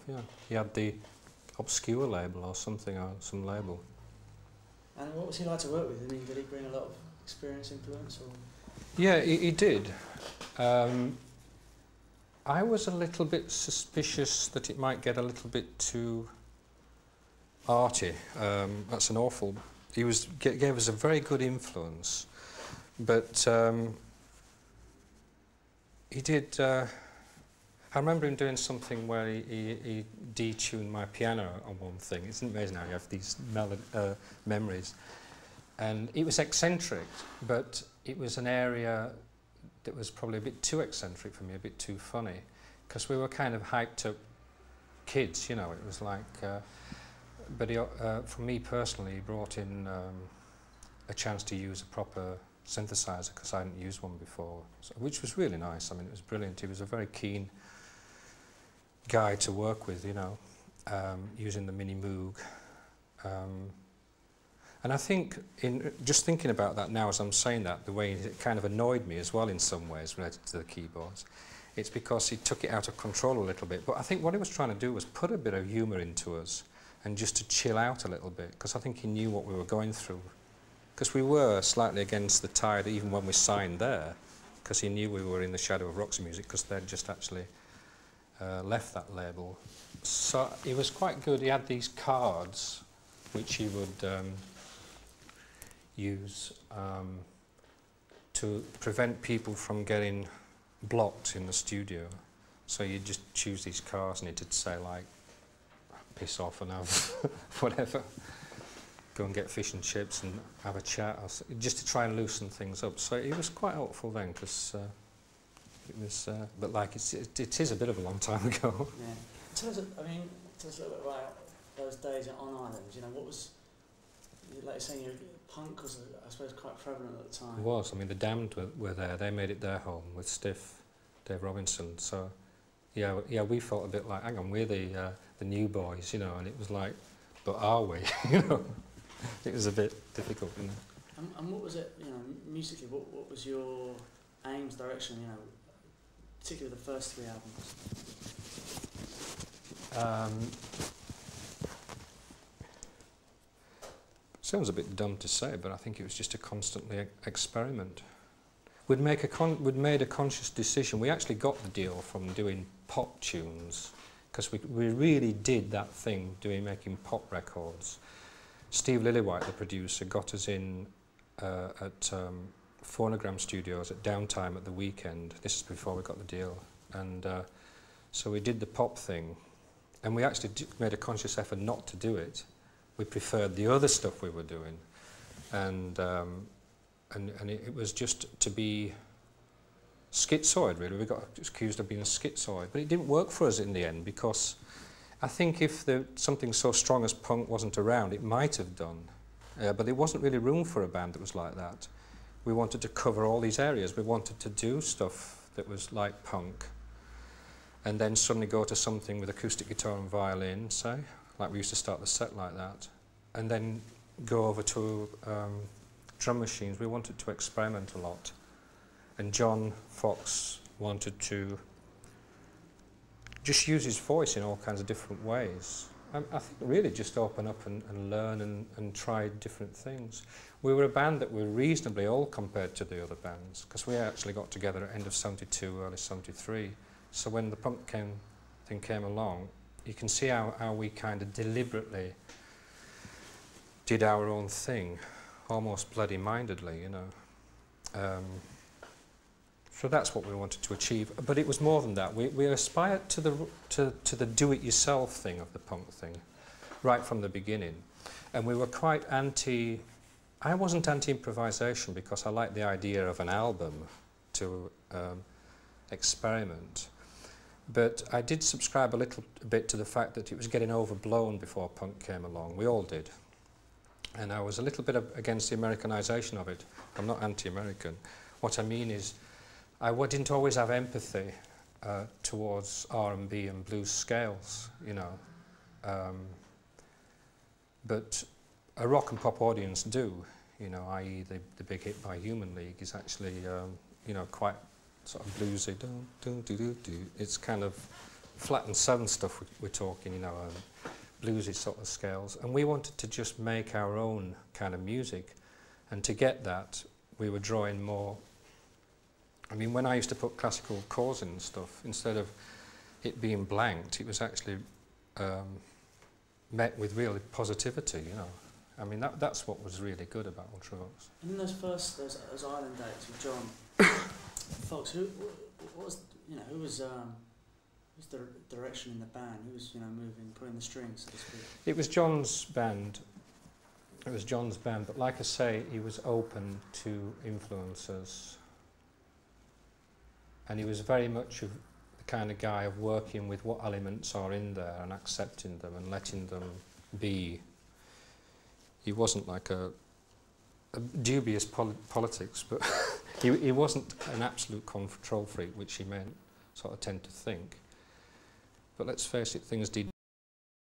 yeah. He had the Obscure label or something, or some label. And what was he like to work with? I mean, did he bring a lot of experience, influence, or...? Yeah, he did. I was a little bit suspicious that it might get a little bit too arty. That's an awful... He gave us a very good influence, but he did... I remember him doing something where he detuned my piano on one thing. It's amazing how you have these memories. And it was eccentric, but it was an area that was probably a bit too eccentric for me, a bit too funny, because we were kind of hyped up kids, you know. It was like... but for me personally, he brought in a chance to use a proper synthesizer, because I hadn't used one before, so, which was really nice. I mean, it was brilliant. He was a very keen guy to work with, you know, using the Mini Moog. And I think, just thinking about that now as I'm saying that, the way it kind of annoyed me as well in some ways related to the keyboards, it's because he took it out of control a little bit. But I think what he was trying to do was put a bit of humour into us and just to chill out a little bit, because I think he knew what we were going through. Because we were slightly against the tide even when we signed there, because he knew we were in the shadow of Roxy Music, because they'd just actually left that label. So it was quite good. He had these cards which he would use to prevent people from getting blocked in the studio. So you'd just choose these cards and it'd say like, piss off and have whatever, go and get fish and chips and have a chat, or just to try and loosen things up. So it was quite helpful then, because it was, but like it is a bit of a long time ago. Yeah. Tell us, I mean, tell us a little bit about those days on Ireland. You know, what was, like you're saying, punk was, I suppose, quite prevalent at the time. It was. I mean, the Damned were there. They made it their home with Stiff, Dave Robinson. So, yeah, we felt a bit like, hang on, we're the new boys, you know. And it was like, but are we? You know, it was a bit difficult, you know. And what was it, you know, musically? What was your aims, direction? You know, particularly the first 3 albums. Sounds a bit dumb to say, but I think it was just a constantly experiment. We'd made a conscious decision. We actually got the deal from doing pop tunes, because we really did that thing, making pop records. Steve Lillywhite, the producer, got us in at Phonogram Studios at downtime at the weekend. This is before we got the deal. And so we did the pop thing, and we actually made a conscious effort not to do it. We preferred the other stuff we were doing, and it was just to be schizoid, really. We got accused of being schizoid, but it didn't work for us in the end, because I think if something so strong as punk wasn't around, it might have done, but there wasn't really room for a band that was like that. We wanted to cover all these areas. We wanted to do stuff that was like punk, and then suddenly go to something with acoustic guitar and violin, say, like we used to start the set like that, and then go over to drum machines. We wanted to experiment a lot, and John Fox wanted to just use his voice in all kinds of different ways. I think really just open up and learn and try different things. We were a band that were reasonably old compared to the other bands, because we actually got together at end of '72, early '73. So when the punk thing came along, you can see how we kind of deliberately did our own thing, almost bloody-mindedly, you know. So that's what we wanted to achieve. But it was more than that. We aspired to the do-it-yourself thing of the punk thing, right from the beginning. And we were quite anti... I wasn't anti-improvisation, because I liked the idea of an album to experiment. But I did subscribe a little bit to the fact that it was getting overblown before punk came along. We all did. And I was a little bit against the Americanization of it. I'm not anti-American. What I mean is, I didn't always have empathy towards R&B and blues scales, you know. But a rock and pop audience do, you know, i.e. the big hit by Human League is actually, you know, quite sort of bluesy. It's kind of flat and seven stuff we're talking, you know, bluesy sort of scales, and we wanted to just make our own kind of music, and to get that we were drawing more. I mean, when I used to put classical chords in and stuff, instead of it being blanked, it was actually met with real positivity, you know. I mean, that's what was really good about Ultravox. And in those island dates with John, folks, who was the direction in the band? Who was, you know, putting the strings, so to speak? It was John's band. It was John's band, but like I say, he was open to influences, and he was very much of the kind of guy of working with what elements are in there and accepting them and letting them be. He wasn't like a dubious politics, but he wasn't an absolute control freak, which he may sort of tend to think. But let's face it, things did